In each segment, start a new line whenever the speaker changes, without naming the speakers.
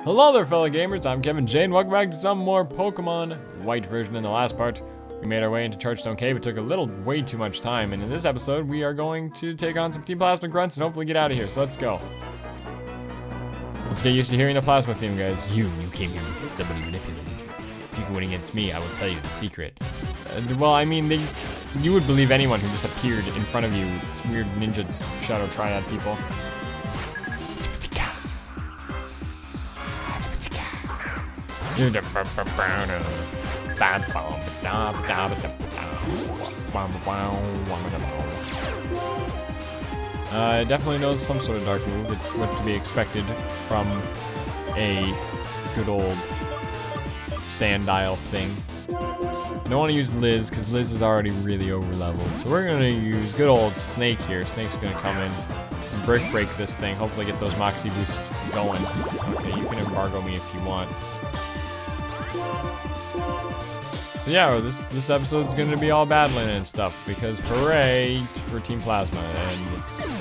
Hello there, fellow gamers. I'm Kevin J, and welcome back to some more Pokemon White version. In the last part, we made our way into Chargestone Cave. It took way too much time, and in this episode, we are going to take on some Team Plasma Grunts and hopefully get out of here. So let's go. Let's get used to hearing the Plasma theme, guys. You came here because somebody manipulated you. If you went against me, I will tell you the secret. Well, I mean, you would believe anyone who just appeared in front of you. It's weird ninja shadow triad people. It definitely knows some sort of dark move. It's what to be expected from a good old Sandile thing. Don't want to use Liz because Liz is already really over leveled. So we're gonna use good old Snake here. Snake's gonna come in and break this thing. Hopefully get those Moxie boosts going. Okay, you can embargo me if you want. So yeah, this episode's gonna be all battling and stuff because hooray for Team Plasma, and it's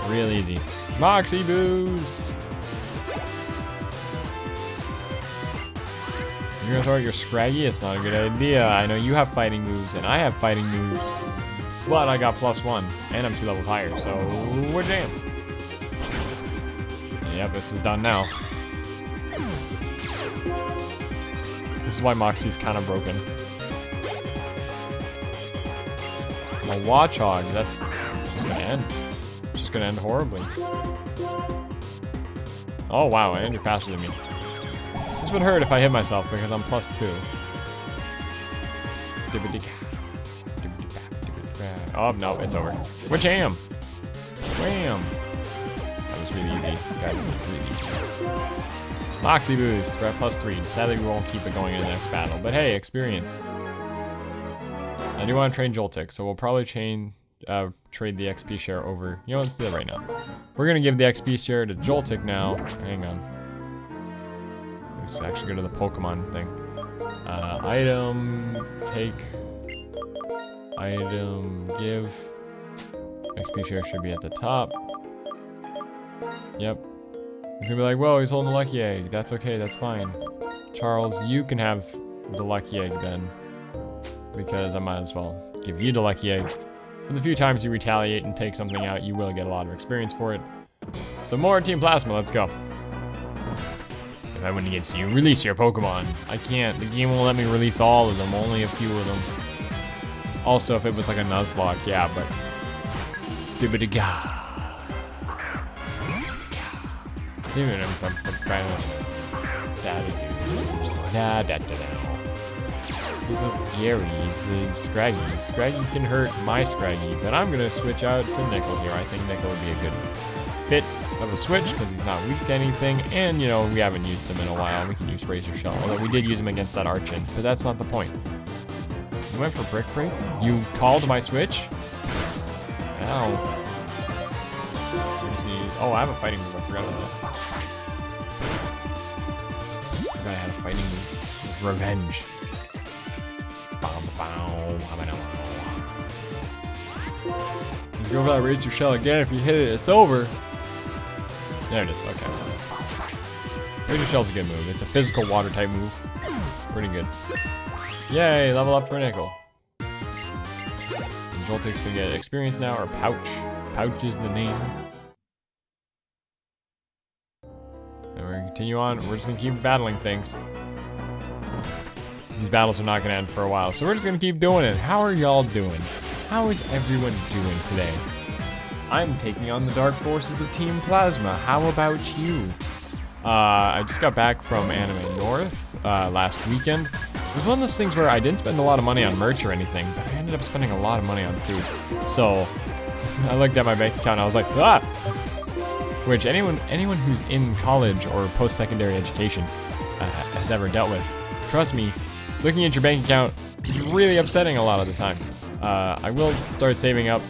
real easy. Moxie boost! You're gonna throw out your Scraggy? It's not a good idea. I know you have fighting moves and I have fighting moves, but I got +1 and I'm 2 levels higher, so we're jammed. Yep, this is done now. This is why Moxie's kind of broken. My Watchog, it's just gonna end. It's just gonna end horribly. Oh wow, and you're faster than me. This would hurt if I hit myself because I'm +2. Oh no, it's over. Which am? Wham! That was really easy. That was really easy. Moxie boost, we're at +3. Sadly, we won't keep it going in the next battle, but hey, experience. I do want to train Joltik, so we'll probably trade the XP share over. You know, let's do that right now. We're gonna give the XP share to Joltik now. Hang on. Let's actually go to the Pokemon thing. Item, take, item, give. XP share should be at the top. Yep. He's gonna be like, whoa, he's holding a lucky egg. That's okay, that's fine. Charles, you can have the lucky egg then. Because I might as well give you the lucky egg. For the few times you retaliate and take something out, you will get a lot of experience for it. So more Team Plasma, let's go. If I win against you, release your Pokemon. I can't, the game won't let me release all of them, only a few of them. Also, if it was like a Nuzlocke, yeah, but... Dibba-da-ga. This is Gary, he's Scraggy. Scraggy can hurt my Scraggy, but I'm gonna switch out to Nickel here. I think Nickel would be a good fit of a switch because he's not weak to anything, and you know, we haven't used him in a while. We can use Razor Shell, although we did use him against that Archon, but that's not the point. You went for Brick Break? You called my switch? Ow. Oh, I have a fighting move, I forgot about that. I had a fighting move with Revenge. You go over that Razor Shell again. If you hit it, it's over. There it is. Okay. Razor Shell's a good move. It's a physical water type move. Pretty good. Yay, level up for Nickel. And Joltik's gonna get experience now, or Pouch. Pouch is the name. And we're gonna continue on. We're just gonna keep battling things. These battles are not gonna end for a while, so we're just gonna keep doing it. How are y'all doing? How is everyone doing today? I'm taking on the dark forces of Team Plasma. How about you? I just got back from Anime North last weekend. It was one of those things where I didn't spend a lot of money on merch or anything, but I ended up spending a lot of money on food. So I looked at my bank account and I was like, ah! Which anyone who's in college or post-secondary education has ever dealt with. Trust me, looking at your bank account is really upsetting a lot of the time. I will start saving up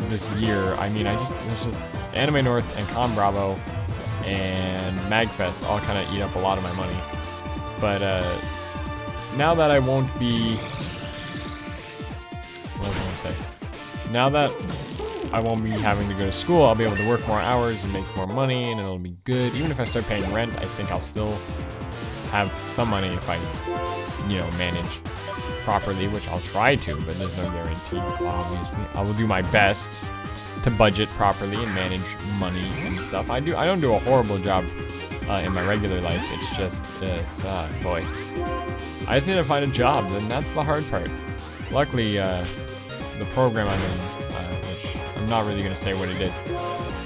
this year. I mean, there's just Anime North and Con Bravo and MagFest all kind of eat up a lot of my money. But now that I won't be, what was I gonna say? Now that I won't be having to go to school. I'll be able to work more hours and make more money, and it'll be good. Even if I start paying rent, I think I'll still have some money if I, you know, manage properly, which I'll try to, but there's no guarantee, obviously. I will do my best to budget properly and manage money and stuff. I don't do a horrible job in my regular life. It's just, boy. I just need to find a job, and that's the hard part. Luckily, the program I'm in, which I'm not really going to say what it is,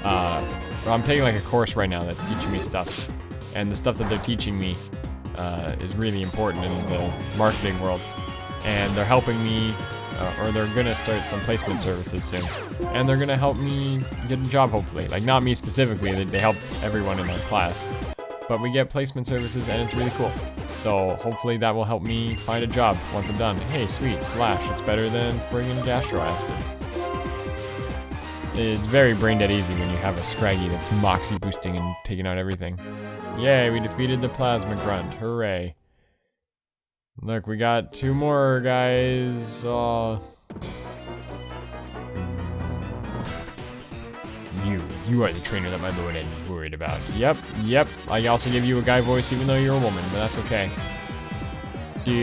but I'm taking like a course right now that's teaching me stuff, and the stuff that they're teaching me is really important in the marketing world, and they're helping me, or they're going to start some placement services soon, and they're going to help me get a job, hopefully. Like, not me specifically, they help everyone in our class, but we get placement services, and it's really cool. So hopefully that will help me find a job once I'm done. Hey, sweet, Slash, it's better than friggin' gastro acid. It's very brain dead easy when you have a Scraggy that's moxie boosting and taking out everything. Yay, we defeated the Plasma Grunt, hooray. Look, we got 2 more guys. You are the trainer that my Lord N is worried about. Yep. I also give you a guy voice even though you're a woman, but that's okay. Wow.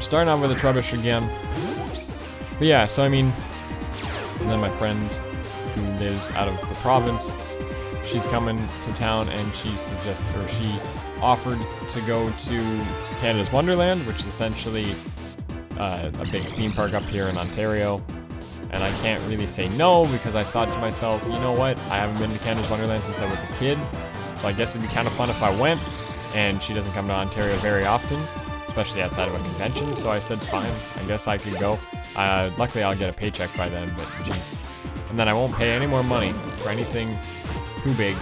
Starting off with a Trubbish again. But yeah, so I mean, and then my friend who lives out of the province, she's coming to town, and she offered to go to Canada's Wonderland, which is essentially a big theme park up here in Ontario. And I can't really say no, because I thought to myself, you know what, I haven't been to Canada's Wonderland since I was a kid, so I guess it'd be kind of fun if I went, and she doesn't come to Ontario very often, especially outside of a convention, so I said fine, I guess I could go. Luckily I'll get a paycheck by then, but jeez. And then I won't pay any more money for anything too big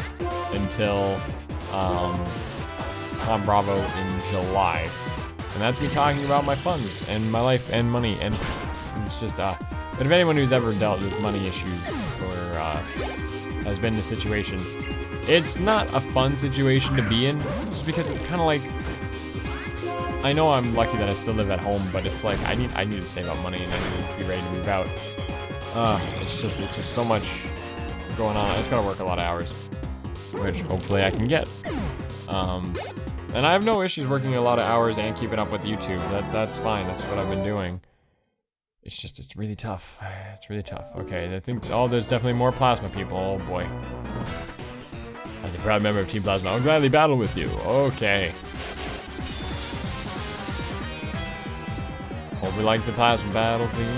until Tom Bravo in July. And that's me talking about my funds and my life and money, and it's just but if anyone who's ever dealt with money issues or has been in a situation, it's not a fun situation to be in, just because it's kind of like, I know I'm lucky that I still live at home, but it's like I need to save up money, and I need to be ready to move out. It's just so much going on. I just gotta work a lot of hours, which hopefully I can get. And I have no issues working a lot of hours and keeping up with YouTube. That's fine. That's what I've been doing. It's just, it's really tough. It's really tough. Okay, I think, there's definitely more Plasma people. Oh boy. As a proud member of Team Plasma, I'll gladly battle with you. Okay. Hope we like the Plasma battlefield.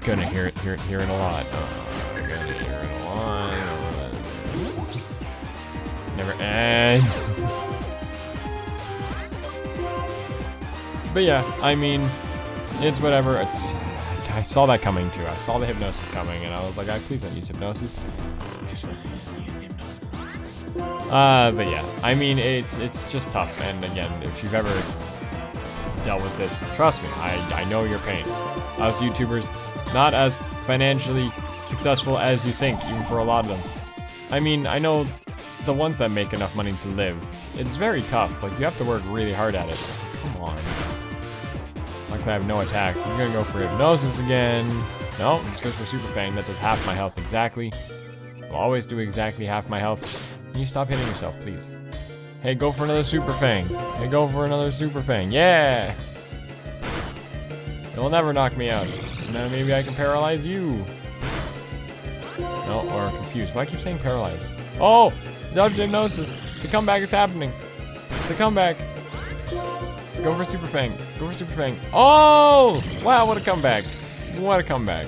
We're gonna hear it a lot. Gonna hear it a lot. Gonna hear it a lot. Never ends. But yeah, I mean, it's whatever. I saw that coming too. I saw the hypnosis coming, and I was like, please don't use hypnosis. But yeah, I mean, it's just tough. And again, if you've ever dealt with this, trust me, I know your pain. Us YouTubers, not as financially successful as you think, even for a lot of them. I mean, I know the ones that make enough money to live, it's very tough. Like, you have to work really hard at it. Come on. Luckily I have no attack. He's gonna go for hypnosis again. No, he just goes for Super Fang. That does half my health exactly. Will always do exactly half my health. Can you stop hitting yourself, please? Hey, go for another Super Fang. Hey, go for another Super Fang. Yeah! It will never knock me out. Now maybe I can paralyze you. No, or confused. Why do I keep saying paralyze? Oh! Dodge hypnosis. The comeback is happening. The comeback. Go for Super Fang. Go for Super Fang. Oh! Wow, what a comeback. What a comeback.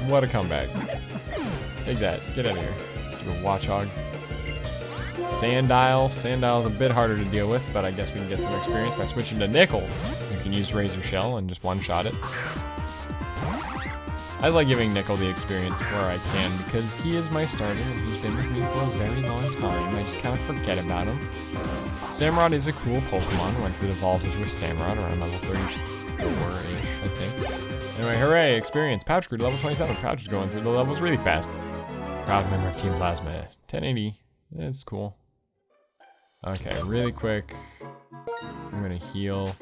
What a comeback. Take that. Get out of here. Stupid Watchhog. Sandile. Sandile's a bit harder to deal with, but I guess we can get some experience by switching to Nickel. You can use Razor Shell and just one-shot it. I like giving Nickel the experience where I can, because he is my starter and he's been with me for a very long time. I just kind of forget about him. Samurott is a cool Pokemon once it evolves into a Samurott around level 34-ish, I think. Anyway, hooray, experience. Pouch grew to level 27. Pouch is going through the levels really fast. Proud member of Team Plasma. 1080. It's cool. Okay, really quick. I'm gonna heal.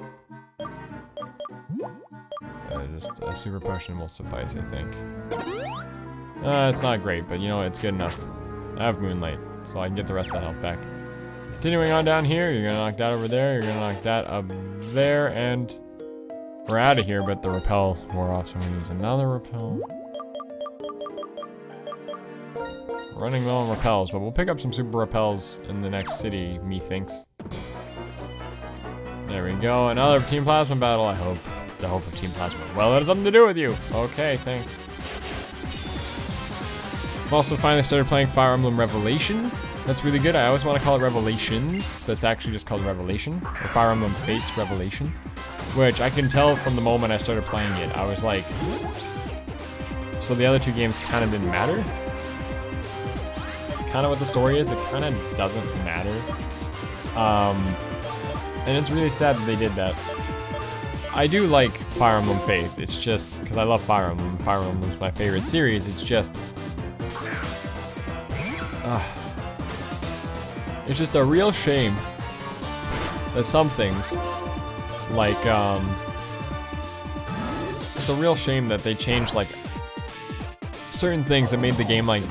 Just a super potion will suffice, I think. It's not great, but you know, it's good enough. I have Moonlight, so I can get the rest of that health back. Continuing on down here, you're gonna knock that over there, you're gonna knock that up there, and we're out of here, but the repel wore off, so I'm gonna use another repel. Running low on repels, but we'll pick up some super repels in the next city, methinks. There we go, another Team Plasma battle, I hope. The hope of Team Plasma. Well, that has something to do with you. Okay, thanks. I've also finally started playing Fire Emblem Revelation. That's really good. I always want to call it Revelations, but it's actually just called Revelation. Or Fire Emblem Fates Revelation. Which I can tell from the moment I started playing it. I was like... So the other two games kind of didn't matter. It's kind of what the story is. It kind of doesn't matter. And it's really sad that they did that. I do like Fire Emblem Fates. It's just because I love Fire Emblem. Fire Emblem's my favorite series. It's just... it's just a real shame that some things, like, it's a real shame that they changed, like, certain things that made the game, like,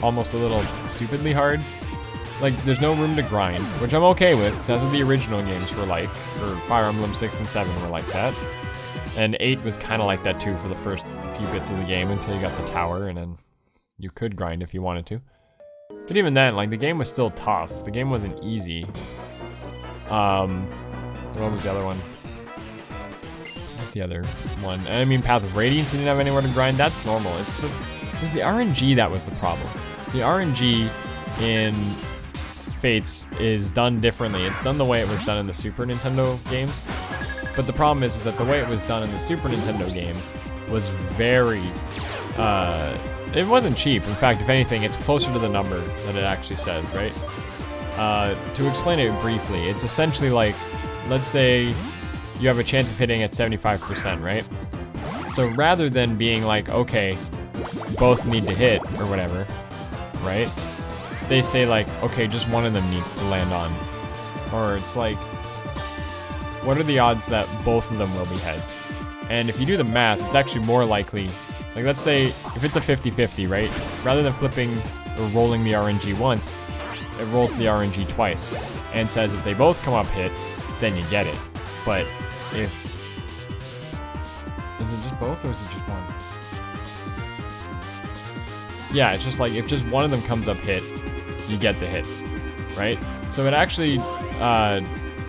almost a little stupidly hard. Like, there's no room to grind, which I'm okay with, because that's what the original games were like, or Fire Emblem 6 and 7 were like that. And 8 was kind of like that too for the first few bits of the game until you got the tower, and then you could grind if you wanted to. But even then, like, the game was still tough. The game wasn't easy. What was the other one? What's the other one? I mean, Path of Radiance didn't have anywhere to grind. That's normal. It was the RNG that was the problem. The RNG in Fates is done differently. It's done the way it was done in the Super Nintendo games. But the problem is that the way it was done in the Super Nintendo games was very... it wasn't cheap. In fact, if anything, it's closer to the number that it actually said, right? To explain it briefly, it's essentially like, let's say you have a chance of hitting at 75%, right? So rather than being like, okay, both need to hit, or whatever, right? They say like, okay, just one of them needs to land on. Or it's like, what are the odds that both of them will be heads? And if you do the math, it's actually more likely, like let's say, if it's a 50-50, right? Rather than flipping or rolling the RNG once, it rolls the RNG twice. And says if they both come up hit, then you get it. But if... Is it just both or is it just one? Yeah, it's just like, if just one of them comes up hit, you get the hit, right? So it actually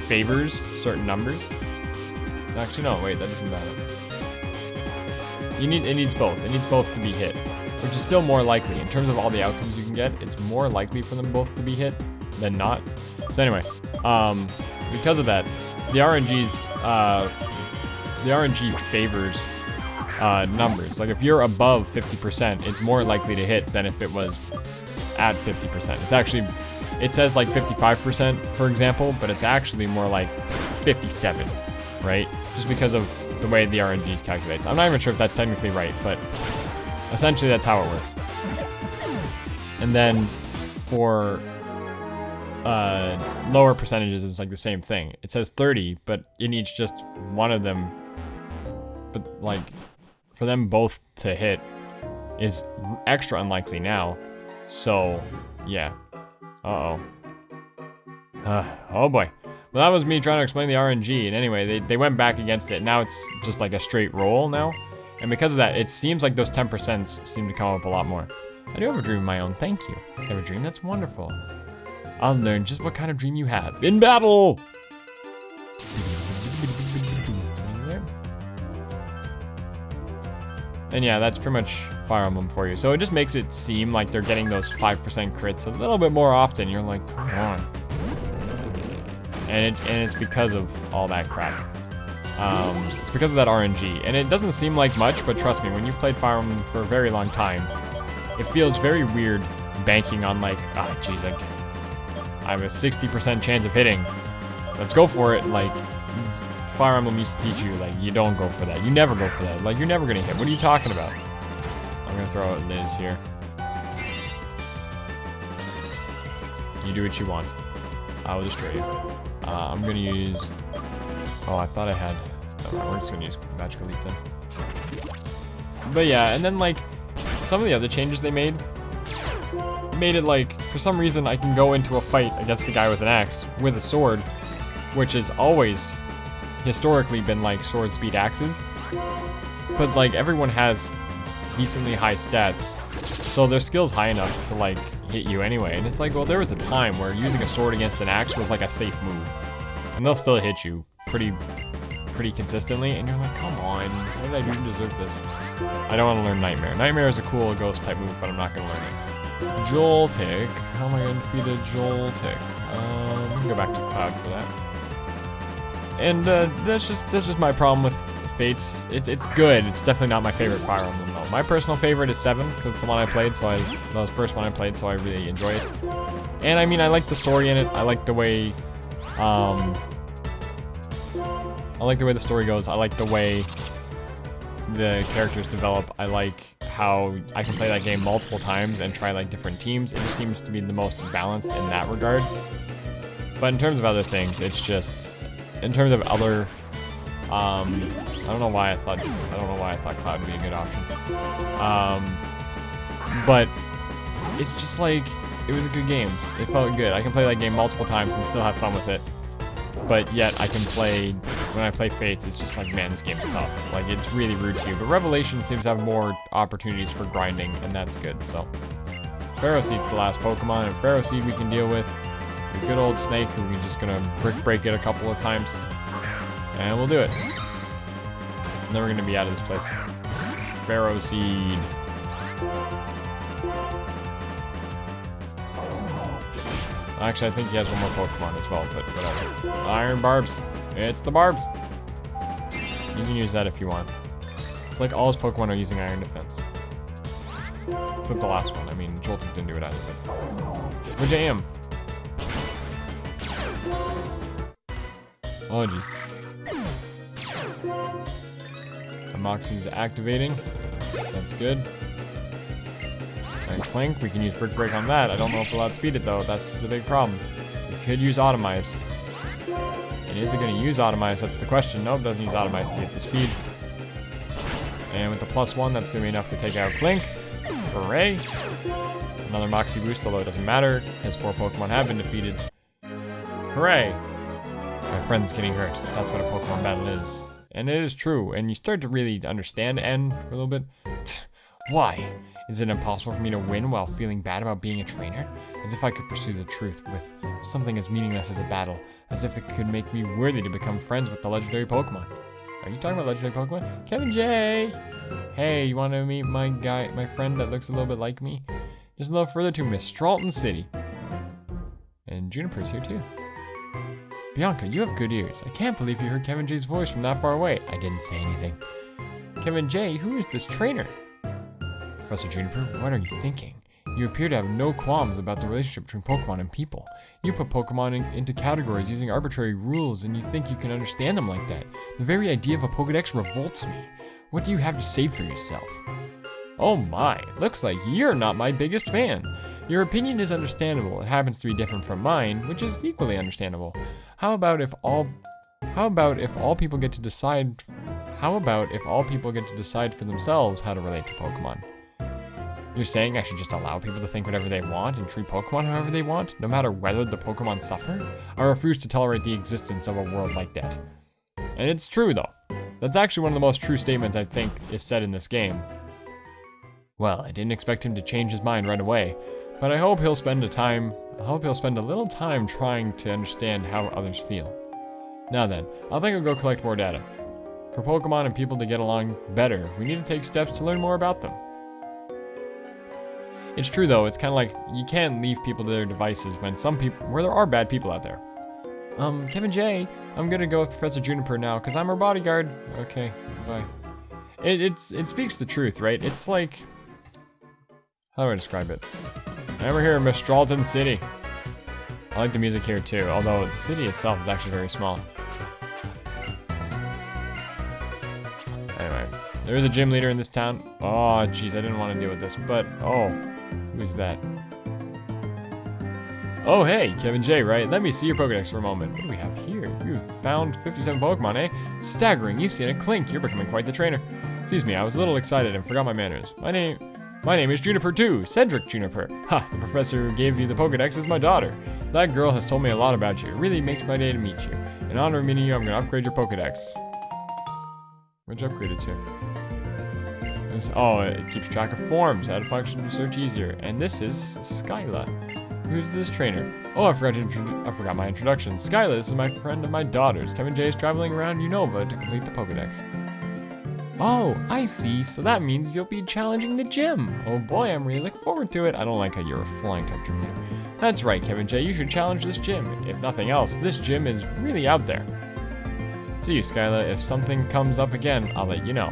favors certain numbers. Actually, no, wait, that doesn't matter. It needs both. It needs both to be hit, which is still more likely. In terms of all the outcomes you can get, it's more likely for them both to be hit than not. So anyway, because of that, the RNG favors numbers. Like if you're above 50%, it's more likely to hit than if it was at 50%. It's actually, it says like 55%, for example, but it's actually more like 57, right? Just because of the way the RNG calculates. I'm not even sure if that's technically right, but essentially that's how it works. And then for lower percentages, it's like the same thing. It says 30, but it needs just one of them. But like, for them both to hit is extra unlikely now. So, yeah. Uh-oh. Oh boy. Well, that was me trying to explain the RNG, and anyway, they went back against it. Now it's just like a straight roll now. And because of that, it seems like those 10% seem to come up a lot more. I do have a dream of my own, thank you. I have a dream, that's wonderful. I'll learn just what kind of dream you have. In battle! And yeah, that's pretty much Fire Emblem for you. So it just makes it seem like they're getting those 5% crits a little bit more often. You're like, come on. And it's because of all that crap. It's because of that RNG. And it doesn't seem like much, but trust me, when you've played Fire Emblem for a very long time, it feels very weird banking on like, ah, geez, like, I have a 60% chance of hitting. Let's go for it. Like, Fire Emblem used to teach you, like, you don't go for that. You never go for that. Like, you're never gonna hit. What are you talking about? I'm gonna throw out Liz here. You do what you want. I will destroy you. I'm gonna use... Oh, I thought I had... Oh, we're just gonna use Magical Leaf then. But yeah, and then like, some of the other changes they made it like, for some reason I can go into a fight against the guy with an axe with a sword, which has always historically been like sword speed axes. But like, everyone has decently high stats, so their skill's high enough to like hit you anyway. And it's like, well, there was a time where using a sword against an axe was like a safe move, and they'll still hit you pretty consistently, and you're like, come on, what did I do to deserve this? I don't want to learn Nightmare. Nightmare is a cool ghost type move, but I'm not gonna learn it. Joltik, how am I gonna defeat a Joltik? We can go back to Cloud for that. And that's just my problem with Fates. It's good. It's definitely not my favorite Fire Emblem though. My personal favorite is 7 because it's the one I played, that was the first one I played, so I really enjoy it. And I mean, I like the story in it. I like the way the story goes. I like the way the characters develop. I like how I can play that game multiple times and try like different teams. It just seems to be the most balanced in that regard. But in terms of other things, it's just, in terms of other, I don't know why I thought Cloud would be a good option. But it's just like, it was a good game. It felt good. I can play that game multiple times and still have fun with it. But yet I can play, when I play Fates, it's just like, man, this game's tough. Like, it's really rude to you. But Revelation seems to have more opportunities for grinding, and that's good, so. Pharaoh Seed's the last Pokemon, and Pharaoh Seed we can deal with a good old Snake, who we're just gonna break it a couple of times. And we'll do it. And then we're gonna be out of this place. Pharaoh Seed. Actually, I think he has one more Pokemon as well, but whatever. Iron Barbs. It's the Barbs. You can use that if you want. It's like all his Pokemon are using Iron Defense. Except the last one. I mean, Joltik didn't do it either, but... Which I am. Oh, jeez. Moxie's activating. That's good. And Clink, we can use Brick Break on that. I don't know if we'll outspeed it though. That's the big problem. We could use Automize. And is it going to use Automize? That's the question. Nope, doesn't use Automize to get the speed. And with the +1, that's going to be enough to take out Clink. Hooray! Another Moxie boost, although it doesn't matter. His 4 Pokemon have been defeated. Hooray! My friend's getting hurt. That's what a Pokemon battle is. And it is true, and you start to really understand N a little bit. Why? Is it impossible for me to win while feeling bad about being a trainer? As if I could pursue the truth with something as meaningless as a battle. As if it could make me worthy to become friends with the legendary Pokemon. Are you talking about legendary Pokemon? Kevin J! Hey, you want to meet my friend that looks a little bit like me? Just a little further to Miss Stralton City. And Juniper's here too. Bianca, you have good ears. I can't believe you heard Kevin J's voice from that far away. I didn't say anything. Kevin J, who is this trainer? Professor Juniper, what are you thinking? You appear to have no qualms about the relationship between Pokemon and people. You put Pokemon into categories using arbitrary rules, and you think you can understand them like that. The very idea of a Pokedex revolts me. What do you have to say for yourself? Oh my, looks like you're not my biggest fan. Your opinion is understandable. It happens to be different from mine, which is equally understandable. How about if all people get to decide for themselves how to relate to Pokemon? You're saying I should just allow people to think whatever they want and treat Pokemon however they want, no matter whether the Pokemon suffer? I refuse to tolerate the existence of a world like that. And it's true though. That's actually one of the most true statements I think is said in this game. Well, I didn't expect him to change his mind right away, but I hope he'll spend a little time trying to understand how others feel. Now then, I think I'll go collect more data. For Pokemon and people to get along better, we need to take steps to learn more about them. It's true though, it's kind of like you can't leave people to their devices where there are bad people out there. Kevin J, I'm gonna go with Professor Juniper now because I'm her bodyguard. Okay, bye. It speaks the truth, right? It's like, how do I describe it? And we're here in Miss Stralton City. I like the music here too, although the city itself is actually very small. Anyway, there is a gym leader in this town. Oh, jeez, I didn't want to deal with this, but oh, who's that? Oh hey, Kevin J, right? Let me see your Pokedex for a moment. What do we have here? You've found 57 Pokemon, eh? Staggering, you've seen a Clink. You're becoming quite the trainer. Excuse me, I was a little excited and forgot my manners. My name is Juniper too, Cedric Juniper. Ha, the professor who gave you the Pokedex is my daughter. That girl has told me a lot about you. It really makes my day to meet you. In honor of meeting you, I'm gonna upgrade your Pokedex. What'd you upgrade it to? Oh, it keeps track of forms. Add a function to search easier. And this is Skyla. Who's this trainer? Oh, I forgot my introduction. Skyla, this is my friend of my daughter's. Kevin J is traveling around Unova to complete the Pokedex. Oh, I see. So that means you'll be challenging the gym. Oh boy, I'm really looking forward to it. I don't like how you're a flying type gym leader. That's right, Kevin J. You should challenge this gym. If nothing else, this gym is really out there. See you, Skyla. If something comes up again, I'll let you know.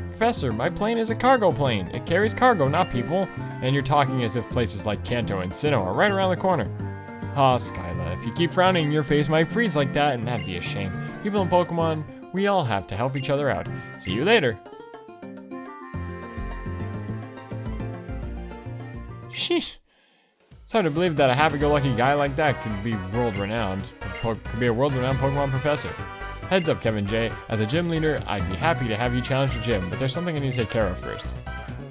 Professor, my plane is a cargo plane. It carries cargo, not people. And you're talking as if places like Kanto and Sinnoh are right around the corner. Ah, Skyla, if you keep frowning, your face might freeze like that, and that'd be a shame. People in Pokemon, we all have to help each other out. See you later. Sheesh. It's hard to believe that a happy-go-lucky guy like that could be world-renowned. Could be a world-renowned Pokemon professor. Heads up, Kevin J. As a gym leader, I'd be happy to have you challenge the gym, but there's something I need to take care of first.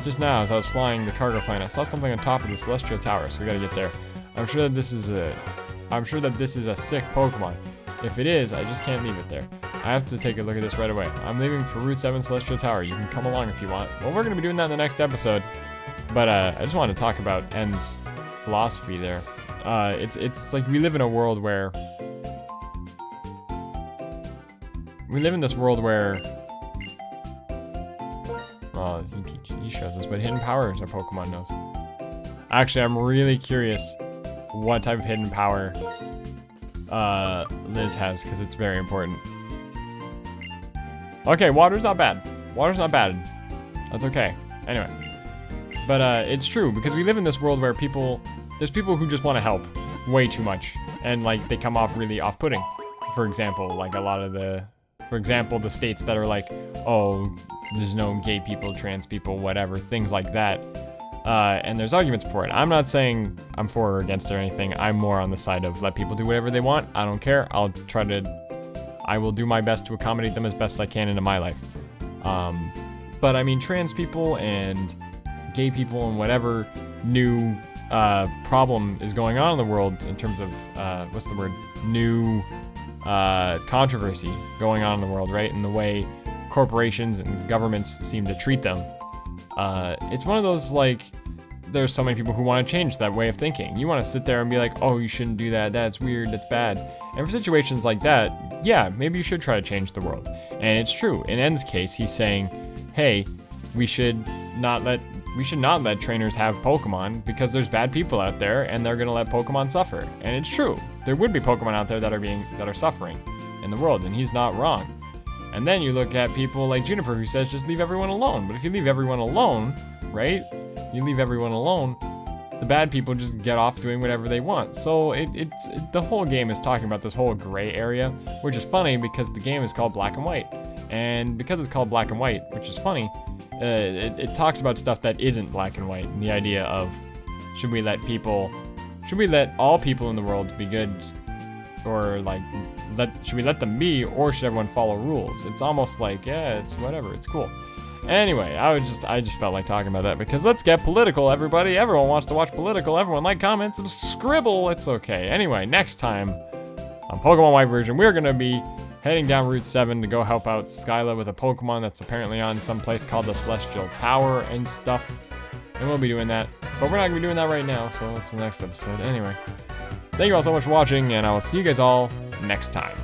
Just now, as I was flying the cargo plane, I saw something on top of the Celestial Tower, so we gotta get there. I'm sure that this is a sick Pokemon. If it is, I just can't leave it there. I have to take a look at this right away. I'm leaving for Route 7 Celestial Tower. You can come along if you want. Well, we're gonna be doing that in the next episode. But I just wanted to talk about N's philosophy there. It's like we live in a world where well, he shows us what hidden powers our Pokemon knows. Actually, I'm really curious what type of hidden power Liz has, because it's very important. Okay, water's not bad. Water's not bad. That's okay. Anyway. But it's true, because we live in this world where there's people who just want to help way too much, and like they come off really off-putting. For example, like the states that are like, oh, there's no gay people, trans people, whatever, things like that. And there's arguments for it. I'm not saying I'm for or against or anything. I'm more on the side of let people do whatever they want. I don't care. I will do my best to accommodate them as best I can into my life. But I mean, trans people and gay people and whatever new problem is going on in the world in terms of, new controversy going on in the world, right? And the way corporations and governments seem to treat them. It's one of those, like, there's so many people who want to change that way of thinking. You want to sit there and be like, oh, you shouldn't do that, that's weird, that's bad. And for situations like that, yeah, maybe you should try to change the world. And it's true. In N's case, he's saying, hey, we should not let trainers have Pokemon because there's bad people out there and they're gonna let Pokemon suffer. And it's true. There would be Pokemon out there that are suffering in the world, and he's not wrong. And then you look at people like Juniper who says just leave everyone alone. But if you leave everyone alone, right? You leave everyone alone, the bad people just get off doing whatever they want. So the whole game is talking about this whole gray area, which is funny because the game is called Black and White. And because it's called Black and White, which is funny, it talks about stuff that isn't black and white. And the idea of should we let all people in the world be good, or like should we let them be, or should everyone follow rules? It's almost like, yeah, it's whatever, it's cool. Anyway, I just felt like talking about that because let's get political, everybody. Everyone wants to watch political. Everyone like, comment, scribble. It's okay. Anyway, next time on Pokemon White version, we're gonna be heading down Route 7 to go help out Skyla with a Pokemon that's apparently on some place called the Celestial Tower and stuff. And we'll be doing that. But we're not gonna be doing that right now, so that's the next episode. Anyway, thank you all so much for watching, and I will see you guys all next time.